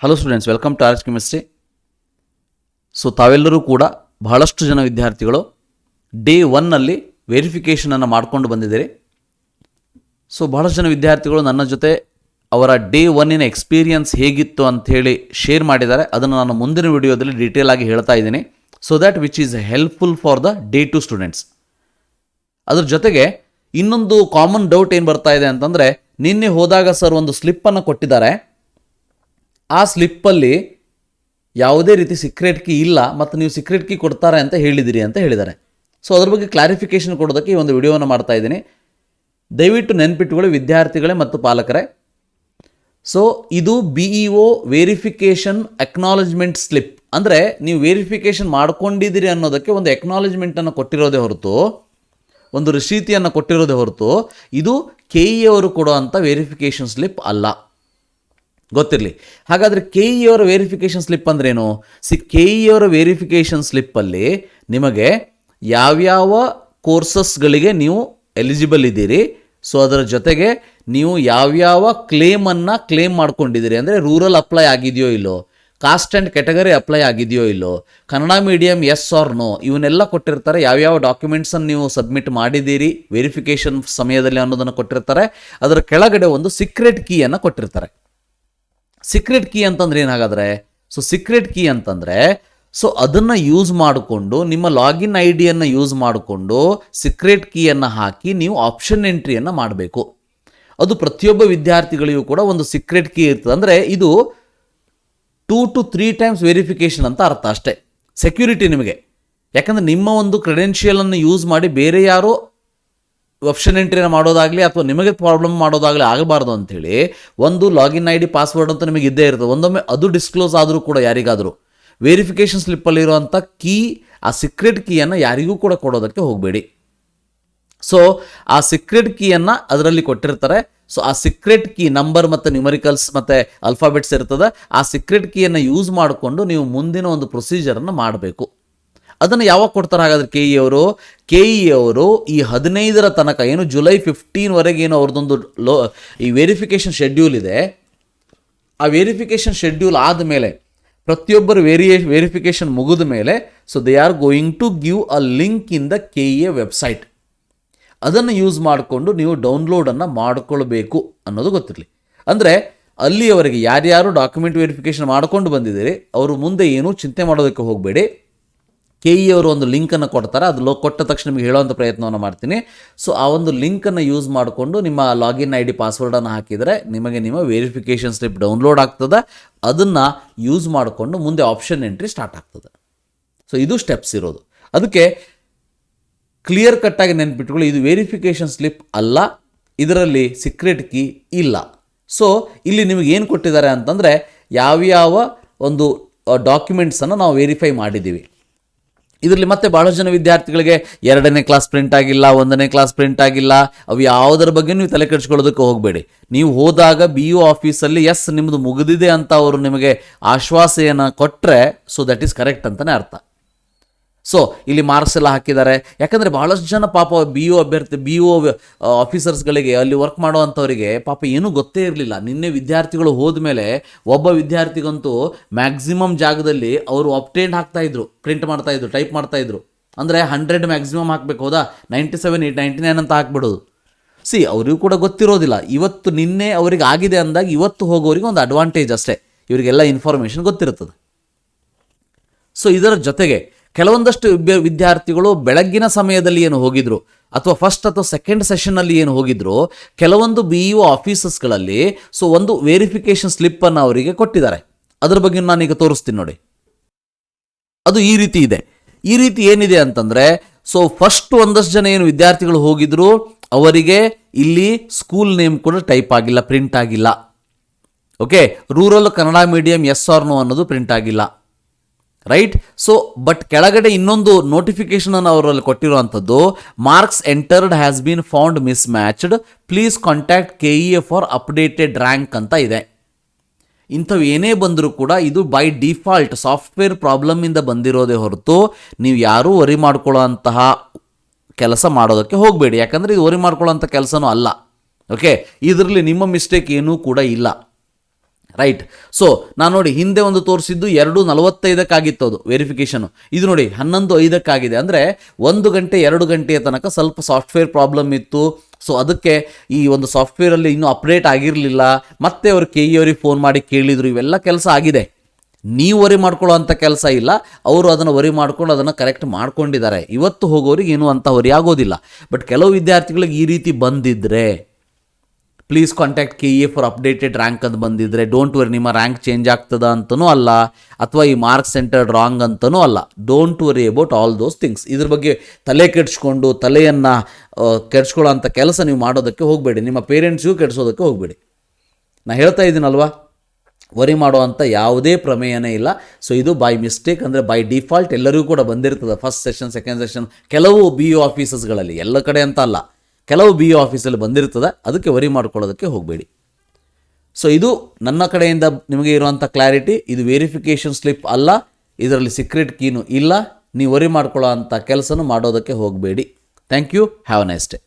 Hello students, welcome to Arts Chemistry. So ತಾವೆಲ್ಲರೂ ಕೂಡ ಬಹಳಷ್ಟು ಜನ ವಿದ್ಯಾರ್ಥಿಗಳು ಡೇ 1ನಲ್ಲಿ ವೆರಿಫಿಕೇಷನನ್ನು ಮಾಡಿಕೊಂಡು ಬಂದಿದ್ದೀರಿ. ಸೊ ಬಹಳಷ್ಟು ಜನ ವಿದ್ಯಾರ್ಥಿಗಳು ನನ್ನ ಜೊತೆ ಅವರ ಡೇ 1ನ ಎಕ್ಸ್ಪೀರಿಯನ್ಸ್ ಹೇಗಿತ್ತು ಅಂಥೇಳಿ ಶೇರ್ ಮಾಡಿದ್ದಾರೆ. ಅದನ್ನು ನಾನು ಮುಂದಿನ ವಿಡಿಯೋದಲ್ಲಿ ಡೀಟೇಲ್ ಆಗಿ ಹೇಳ್ತಾ ಇದ್ದೀನಿ, so that which is helpful for the day 2 students. ಅದ್ರ ಜೊತೆಗೆ ಇನ್ನೊಂದು ಕಾಮನ್ ಡೌಟ್ ಏನು ಬರ್ತಾ ಇದೆ ಅಂತಂದರೆ, ನಿನ್ನೆ ಹೋದಾಗ ಸರ್ ಒಂದು ಸ್ಲಿಪ್ಪನ್ನು ಕೊಟ್ಟಿದ್ದಾರೆ, ಆ ಸ್ಲಿಪ್ಪಲ್ಲಿ ಯಾವುದೇ ರೀತಿ ಸೀಕ್ರೆಟ್ ಕೀ ಇಲ್ಲ ಮತ್ತು ನೀವು ಸೀಕ್ರೆಟ್ ಕೀ ಕೊಡ್ತಾರೆ ಅಂತ ಹೇಳಿದಿರಿ ಅಂತ ಹೇಳಿದ್ದಾರೆ. ಸೊ ಅದ್ರ ಬಗ್ಗೆ ಕ್ಲಾರಿಫಿಕೇಷನ್ ಕೊಡೋದಕ್ಕೆ ಈ ಒಂದು ವಿಡಿಯೋವನ್ನು ಮಾಡ್ತಾ ಇದ್ದೀನಿ. ದಯವಿಟ್ಟು ನೆನ್ಪಿಟ್ಟುಕೊಳ್ಳಿ ವಿದ್ಯಾರ್ಥಿಗಳೇ ಮತ್ತು ಪಾಲಕರೇ. ಸೊ ಇದು BEO ವೆರಿಫಿಕೇಷನ್ ಅಕ್ನಾಲಜ್ಮೆಂಟ್ ಸ್ಲಿಪ್, ಅಂದರೆ ನೀವು ವೆರಿಫಿಕೇಷನ್ ಮಾಡ್ಕೊಂಡಿದ್ದೀರಿ ಅನ್ನೋದಕ್ಕೆ ಒಂದು ಅಕ್ನಾಲಜ್ಮೆಂಟನ್ನು ಕೊಟ್ಟಿರೋದೇ ಹೊರತು, ಒಂದು ರಸೀತಿಯನ್ನು ಕೊಟ್ಟಿರೋದೇ ಹೊರತು ಇದು KE ಅವರು ಕೊಡುವಂಥ ವೆರಿಫಿಕೇಷನ್ ಸ್ಲಿಪ್ ಅಲ್ಲ, ಗೊತ್ತಿರಲಿ. ಹಾಗಾದರೆ KE ಅವರ ವೆರಿಫಿಕೇಷನ್ ಸ್ಲಿಪ್ ಅಂದ್ರೇನು? KE ಅವರ ವೆರಿಫಿಕೇಷನ್ ಸ್ಲಿಪ್ಪಲ್ಲಿ ನಿಮಗೆ ಯಾವ್ಯಾವ ಕೋರ್ಸಸ್ಗಳಿಗೆ ನೀವು ಎಲಿಜಿಬಲ್ ಇದ್ದೀರಿ, ಸೊ ಅದರ ಜೊತೆಗೆ ನೀವು ಯಾವ್ಯಾವ ಕ್ಲೇಮನ್ನು ಕ್ಲೇಮ್ ಮಾಡ್ಕೊಂಡಿದ್ದೀರಿ, ಅಂದರೆ ರೂರಲ್ ಅಪ್ಲೈ ಆಗಿದೆಯೋ ಇಲ್ಲೋ, ಕಾಸ್ಟ್ ಆ್ಯಂಡ್ ಕ್ಯಾಟಗರಿ ಅಪ್ಲೈ ಆಗಿದೆಯೋ ಇಲ್ಲೋ, Kannada medium yes R no, ಇವನ್ನೆಲ್ಲ ಕೊಟ್ಟಿರ್ತಾರೆ. ಯಾವ್ಯಾವ ಡಾಕ್ಯುಮೆಂಟ್ಸನ್ನು ನೀವು ಸಬ್ಮಿಟ್ ಮಾಡಿದ್ದೀರಿ ವೆರಿಫಿಕೇಷನ್ ಸಮಯದಲ್ಲಿ ಅನ್ನೋದನ್ನು ಕೊಟ್ಟಿರ್ತಾರೆ. ಅದರ ಕೆಳಗಡೆ ಒಂದು ಸೀಕ್ರೆಟ್ ಕೀಯನ್ನು ಕೊಟ್ಟಿರ್ತಾರೆ. ಸೀಕ್ರೆಟ್ ಕೀ ಅಂತಂದ್ರೆ ಏನಾಗಾದರೆ, ಸೊ ಸೀಕ್ರೆಟ್ ಕೀ ಅಂತಂದರೆ ಸೊ ಅದನ್ನು ಯೂಸ್ ಮಾಡಿಕೊಂಡು ನಿಮ್ಮ ಲಾಗಿನ್ ID-ಯನ್ನು ಯೂಸ್ ಮಾಡಿಕೊಂಡು ಸೀಕ್ರೆಟ್ ಕೀಯನ್ನು ಹಾಕಿ ನೀವು ಆಪ್ಷನ್ ಎಂಟ್ರಿಯನ್ನು ಮಾಡಬೇಕು. ಅದು ಪ್ರತಿಯೊಬ್ಬ ವಿದ್ಯಾರ್ಥಿಗಳಿಗೂ ಕೂಡ ಒಂದು ಸೀಕ್ರೆಟ್ ಕೀ ಇರ್ತದೆ. ಅಂದರೆ ಇದು 2 to 3 ಟೈಮ್ಸ್ ವೆರಿಫಿಕೇಷನ್ ಅಂತ ಅರ್ಥ ಅಷ್ಟೇ, ಸೆಕ್ಯೂರಿಟಿ ನಿಮಗೆ. ಯಾಕಂದರೆ ನಿಮ್ಮ ಒಂದು ಕ್ರೆಡೆನ್ಷಿಯಲನ್ನು ಯೂಸ್ ಮಾಡಿ ಬೇರೆ ಯಾರೋ ಆಪ್ಷನ್ ಎಂಟ್ರಿನ ಮಾಡೋದಾಗಲಿ ಅಥವಾ ನಿಮಗೆ ಪ್ರಾಬ್ಲಮ್ ಮಾಡೋದಾಗಲಿ ಆಗಬಾರ್ದು ಅಂಥೇಳಿ ಒಂದು ಲಾಗಿನ್ ID ಪಾಸ್ವರ್ಡ್ ಅಂತ ನಿಮಗೆ ಇದ್ದೇ ಇರ್ತದೆ. ಒಂದೊಮ್ಮೆ ಅದು ಡಿಸ್ಕ್ಲೋಸ್ ಆದರೂ ಕೂಡ ಯಾರಿಗಾದರೂ ವೆರಿಫಿಕೇಷನ್ ಸ್ಲಿಪ್ಪಲ್ಲಿರುವಂಥ ಕೀ, ಆ ಸೀಕ್ರೆಟ್ ಕೀಯನ್ನು ಯಾರಿಗೂ ಕೂಡ ಕೊಡೋದಕ್ಕೆ ಹೋಗಬೇಡಿ. ಸೊ ಆ ಸೀಕ್ರೆಟ್ ಕೀಯನ್ನು ಅದರಲ್ಲಿ ಕೊಟ್ಟಿರ್ತಾರೆ. ಸೊ ಆ ಸೀಕ್ರೆಟ್ ಕೀ ನಂಬರ್ ಮತ್ತು ನ್ಯೂಮರಿಕಲ್ಸ್ ಮತ್ತು ಅಲ್ಫಾಬೆಟ್ಸ್ ಇರ್ತದೆ. ಆ ಸೀಕ್ರೆಟ್ ಕೀಯನ್ನು ಯೂಸ್ ಮಾಡಿಕೊಂಡು ನೀವು ಮುಂದಿನ ಒಂದು ಪ್ರೊಸೀಜರನ್ನು ಮಾಡಬೇಕು. ಅದನ್ನು ಯಾವಾಗ ಕೊಡ್ತಾರೆ ಹಾಗಾದರೆ KE ಅವರು ಈ 15ರ ತನಕ, ಏನು ಜುಲೈ 15ವರೆಗೆ ಏನು ಅವ್ರದ್ದೊಂದು ಈ ವೆರಿಫಿಕೇಷನ್ ಶೆಡ್ಯೂಲ್ ಇದೆ. ಆ ವೆರಿಫಿಕೇಷನ್ ಶೆಡ್ಯೂಲ್ ಆದಮೇಲೆ ಪ್ರತಿಯೊಬ್ಬರು ವೆರಿಫಿಕೇಷನ್ ಮುಗಿದ ಮೇಲೆ so they are going to give a link in the KE website. ಅದನ್ನು ಯೂಸ್ ಮಾಡಿಕೊಂಡು ನೀವು ಡೌನ್ಲೋಡನ್ನು ಮಾಡಿಕೊಳ್ಬೇಕು ಅನ್ನೋದು ಗೊತ್ತಿರಲಿ. ಅಂದರೆ ಅಲ್ಲಿಯವರೆಗೆ ಯಾರ್ಯಾರು ಡಾಕ್ಯುಮೆಂಟ್ ವೆರಿಫಿಕೇಷನ್ ಮಾಡ್ಕೊಂಡು ಬಂದಿದ್ದೀರಿ ಅವರು ಮುಂದೆ ಏನೂ ಚಿಂತೆ ಮಾಡೋದಕ್ಕೆ ಹೋಗಬೇಡಿ. KE ಅವರು ಒಂದು ಲಿಂಕನ್ನು ಕೊಡ್ತಾರೆ, ಅದು ಕೊಟ್ಟ ತಕ್ಷಣ ನಿಮಗೆ ಹೇಳೋವಂಥ ಪ್ರಯತ್ನವನ್ನು ಮಾಡ್ತೀನಿ. ಸೊ ಆ ಒಂದು ಲಿಂಕನ್ನು ಯೂಸ್ ಮಾಡಿಕೊಂಡು ನಿಮ್ಮ ಲಾಗಿನ್ ID ಪಾಸ್ವರ್ಡನ್ನು ಹಾಕಿದರೆ ನಿಮಗೆ ನಿಮ್ಮ ವೆರಿಫಿಕೇಷನ್ ಸ್ಲಿಪ್ ಡೌನ್ಲೋಡ್ ಆಗ್ತದೆ. ಅದನ್ನು ಯೂಸ್ ಮಾಡಿಕೊಂಡು ಮುಂದೆ ಆಪ್ಷನ್ ಎಂಟ್ರಿ ಸ್ಟಾರ್ಟ್ ಆಗ್ತದೆ. ಸೊ ಇದು ಸ್ಟೆಪ್ಸ್ ಇರೋದು. ಅದಕ್ಕೆ ಕ್ಲಿಯರ್ ಕಟ್ಟಾಗಿ ನೆನ್ಪಿಟ್ಕೊಳ್ಳಿ, ಇದು ವೆರಿಫಿಕೇಷನ್ ಸ್ಲಿಪ್ ಅಲ್ಲ, ಇದರಲ್ಲಿ ಸೀಕ್ರೆಟ್ ಕೀ ಇಲ್ಲ. ಸೊ ಇಲ್ಲಿ ನಿಮಗೆ ಏನು ಕೊಟ್ಟಿದ್ದಾರೆ ಅಂತಂದರೆ ಯಾವ್ಯಾವ ಒಂದು ಡಾಕ್ಯುಮೆಂಟ್ಸನ್ನು ನಾವು ವೆರಿಫೈ ಮಾಡಿದ್ದೀವಿ. ಇದರಲ್ಲಿ ಮತ್ತೆ ಭಾಳಷ್ಟು ಜನ ವಿದ್ಯಾರ್ಥಿಗಳಿಗೆ 2ನೇ ಕ್ಲಾಸ್ ಪ್ರಿಂಟ್ ಆಗಿಲ್ಲ, 1ನೇ ಕ್ಲಾಸ್ ಪ್ರಿಂಟ್ ಆಗಿಲ್ಲ, ಅವು ಯಾವುದರ ಬಗ್ಗೆ ನೀವು ತಲೆ ಕೆಡಿಸ್ಕೊಳ್ಳೋದಕ್ಕೆ ಹೋಗಬೇಡಿ. ನೀವು ಹೋದಾಗ BEO ಆಫೀಸಲ್ಲಿ ಎಸ್ ನಿಮ್ಮದು ಮುಗಿದಿದೆ ಅಂತ ಅವರು ನಿಮಗೆ ಆಶ್ವಾಸೆಯನ್ನು ಕೊಟ್ಟರೆ ಸೊ ದಟ್ ಈಸ್ ಕರೆಕ್ಟ್ ಅಂತಲೇ ಅರ್ಥ. ಸೊ ಇಲ್ಲಿ ಮಾರ್ಕ್ಸ್ ಎಲ್ಲ ಹಾಕಿದ್ದಾರೆ. ಯಾಕಂದರೆ ಭಾಳಷ್ಟು ಜನ ಪಾಪ BEO ಆಫೀಸರ್ಸ್ಗಳಿಗೆ, ಅಲ್ಲಿ ವರ್ಕ್ ಮಾಡೋವಂಥವರಿಗೆ ಪಾಪ ಏನೂ ಗೊತ್ತೇ ಇರಲಿಲ್ಲ. ನಿನ್ನೆ ವಿದ್ಯಾರ್ಥಿಗಳು ಹೋದ ಮೇಲೆ ಒಬ್ಬ ವಿದ್ಯಾರ್ಥಿಗಂತೂ ಮ್ಯಾಕ್ಸಿಮಮ್ ಜಾಗದಲ್ಲಿ ಅವರು ಅಪ್ಟೇಂಡ್ ಹಾಕ್ತಾಯಿದ್ರು, ಪ್ರಿಂಟ್ ಮಾಡ್ತಾಯಿದ್ರು, ಟೈಪ್ ಮಾಡ್ತಾಯಿದ್ರು. ಅಂದರೆ 100 ಮ್ಯಾಕ್ಸಿಮಮ್ ಹಾಕಬೇಕು, ಹೌದಾ, 97, 99 ಅಂತ ಹಾಕ್ಬಿಡೋದು. ಅವರಿಗೂ ಕೂಡ ಗೊತ್ತಿರೋದಿಲ್ಲ. ಇವತ್ತು ನಿನ್ನೆ ಅವರಿಗೆ ಆಗಿದೆ ಅಂದಾಗ ಇವತ್ತು ಹೋಗೋರಿಗೆ ಒಂದು ಅಡ್ವಾಂಟೇಜ್ ಅಷ್ಟೇ, ಇವರಿಗೆಲ್ಲ ಇನ್ಫಾರ್ಮೇಷನ್ ಗೊತ್ತಿರುತ್ತದೆ. ಸೊ ಇದರ ಜೊತೆಗೆ ಕೆಲವೊಂದಷ್ಟು ವಿದ್ಯಾರ್ಥಿಗಳು ಬೆಳಗ್ಗಿನ ಸಮಯದಲ್ಲಿ ಏನು ಹೋಗಿದ್ರು ಅಥವಾ ಫಸ್ಟ್ ಅಥವಾ ಸೆಕೆಂಡ್ ಸೆಷನ್ನಲ್ಲಿ ಏನು ಹೋಗಿದ್ರು, ಕೆಲವೊಂದು BEO ಆಫೀಸಸ್ಗಳಲ್ಲಿ ಸೊ ಒಂದು ವೆರಿಫಿಕೇಷನ್ ಸ್ಲಿಪ್ಪನ್ನು ಅವರಿಗೆ ಕೊಟ್ಟಿದ್ದಾರೆ. ಅದರ ಬಗ್ಗೆ ನಾನೀಗ ತೋರಿಸ್ತೀನಿ ನೋಡಿ. ಅದು ಈ ರೀತಿ ಇದೆ. ಈ ರೀತಿ ಏನಿದೆ ಅಂತಂದರೆ, ಸೊ ಫಸ್ಟ್ ಒಂದಷ್ಟು ಜನ ಏನು ವಿದ್ಯಾರ್ಥಿಗಳು ಹೋಗಿದ್ರು ಅವರಿಗೆ ಇಲ್ಲಿ ಸ್ಕೂಲ್ ನೇಮ್ ಕೂಡ ಟೈಪ್ ಆಗಿಲ್ಲ, ಪ್ರಿಂಟ್ ಆಗಿಲ್ಲ. Okay, rural Kannada medium S R no ಅನ್ನೋದು ಪ್ರಿಂಟ್ ಆಗಿಲ್ಲ, ರೈಟ್. ಸೊ ಬಟ್ ಕೆಳಗಡೆ ಇನ್ನೊಂದು ನೋಟಿಫಿಕೇಶನನ್ನು ಅವರಲ್ಲಿ ಕೊಟ್ಟಿರುವಂಥದ್ದು, marks entered has been found mismatched, please contact KE for updated rank ಅಂತ ಇದೆ. ಇಂಥವು ಏನೇ ಬಂದರೂ ಕೂಡ ಇದು ಬೈ ಡಿಫಾಲ್ಟ್ ಸಾಫ್ಟ್ವೇರ್ ಪ್ರಾಬ್ಲಮಿಂದ ಬಂದಿರೋದೇ ಹೊರತು ನೀವು ಯಾರೂ ವರಿ ಮಾಡ್ಕೊಳ್ಳೋ ಅಂತಹ ಕೆಲಸ ಮಾಡೋದಕ್ಕೆ ಹೋಗಬೇಡಿ. ಯಾಕಂದರೆ ಇದು ವರಿ ಮಾಡ್ಕೊಳ್ಳೋಂಥ ಕೆಲಸನೂ ಅಲ್ಲ. ಓಕೆ, ಇದರಲ್ಲಿ ನಿಮ್ಮ ಮಿಸ್ಟೇಕ್ ಏನೂ ಕೂಡ ಇಲ್ಲ. ರೈಟ್. ಸೊ ನಾನು ನೋಡಿ ಹಿಂದೆ ಒಂದು ತೋರಿಸಿದ್ದು 2:45 ಅದು ವೆರಿಫಿಕೇಷನು. ಇದು ನೋಡಿ 11:05 ಅಂದರೆ 1 ಗಂಟೆ 2 ಗಂಟೆಯ ತನಕ ಸ್ವಲ್ಪ ಸಾಫ್ಟ್ವೇರ್ ಪ್ರಾಬ್ಲಮ್ ಇತ್ತು. ಸೊ ಅದಕ್ಕೆ ಈ ಒಂದು ಸಾಫ್ಟ್ವೇರಲ್ಲಿ ಇನ್ನೂ ಅಪ್ಡೇಟ್ ಆಗಿರಲಿಲ್ಲ. ಮತ್ತೆ ಅವರು KE ಅವ್ರಿಗೆ ಫೋನ್ ಮಾಡಿ ಕೇಳಿದರು. ಇವೆಲ್ಲ ಕೆಲಸ ಆಗಿದೆ. ನೀವು ವರಿ ಮಾಡ್ಕೊಳ್ಳೋ ಅಂಥ ಕೆಲಸ ಇಲ್ಲ. ಅವರು ಅದನ್ನು ವರಿ ಮಾಡ್ಕೊಂಡು ಅದನ್ನು ಕರೆಕ್ಟ್ ಮಾಡ್ಕೊಂಡಿದ್ದಾರೆ. ಇವತ್ತು ಹೋಗೋರಿಗೆ ಏನೂ ಅಂಥ ವರಿ ಆಗೋದಿಲ್ಲ. ಬಟ್ ಕೆಲವು ವಿದ್ಯಾರ್ಥಿಗಳಿಗೆ ಈ ರೀತಿ ಬಂದಿದ್ದರೆ please contact KE for updated rank ಅಂತ ಬಂದಿದ್ದರೆ ಡೋಂಟ್ ವರಿ, ನಿಮ್ಮ ರ್ಯಾಂಕ್ ಚೇಂಜ್ ಆಗ್ತದ ಅಂತನೂ ಅಲ್ಲ, ಅಥವಾ ಈ ಮಾರ್ಕ್ ಸೆಂಟರ್ಡ್ ರಾಂಗ್ ಅಂತನೂ ಅಲ್ಲ. Don't worry about all those things. ಇದ್ರ ಬಗ್ಗೆ ತಲೆ ಕೆಡಿಸ್ಕೊಂಡು ತಲೆಯನ್ನು ಕೆಡಿಸ್ಕೊಳ್ಳೋ ಅಂಥ ಕೆಲಸ ನೀವು ಮಾಡೋದಕ್ಕೆ ಹೋಗಬೇಡಿ. ನಿಮ್ಮ ಪೇರೆಂಟ್ಸ್ಗೂ ಕೆಡಿಸೋದಕ್ಕೆ ಹೋಗಬೇಡಿ. ನಾನು ಹೇಳ್ತಾ ಇದ್ದೀನಲ್ವಾ, ವರಿ ಮಾಡೋ ಅಂಥ ಯಾವುದೇ ಪ್ರಮೇಯನೇ ಇಲ್ಲ. ಸೊ ಇದು ಬೈ ಮಿಸ್ಟೇಕ್, ಅಂದರೆ ಬೈ ಡಿಫಾಲ್ಟ್ ಎಲ್ಲರಿಗೂ ಕೂಡ ಬಂದಿರ್ತದೆ. ಫಸ್ಟ್ ಸೆಷನ್, ಸೆಕೆಂಡ್ ಸೆಷನ್, ಕೆಲವು BO ಆಫೀಸಸ್ಗಳಲ್ಲಿ, ಎಲ್ಲ ಕಡೆ ಅಂತ ಅಲ್ಲ, ಕೆಲವು BO ಆಫೀಸಲ್ಲಿ ಬಂದಿರ್ತದೆ. ಅದಕ್ಕೆ ವರಿ ಮಾಡ್ಕೊಳ್ಳೋದಕ್ಕೆ ಹೋಗಬೇಡಿ. ಸೊ ಇದು ನನ್ನ ಕಡೆಯಿಂದ ನಿಮಗೆ ಇರುವಂಥ ಕ್ಲಾರಿಟಿ. ಇದು ವೆರಿಫಿಕೇಷನ್ ಸ್ಲಿಪ್ ಅಲ್ಲ, ಇದರಲ್ಲಿ ಸೀಕ್ರೆಟ್ ಕೀನು ಇಲ್ಲ. ನೀವು ವರಿ ಮಾಡ್ಕೊಳ್ಳೋ ಅಂಥ ಕೆಲಸನೂ ಮಾಡೋದಕ್ಕೆ ಹೋಗಬೇಡಿ. Thank you. Have a nice day.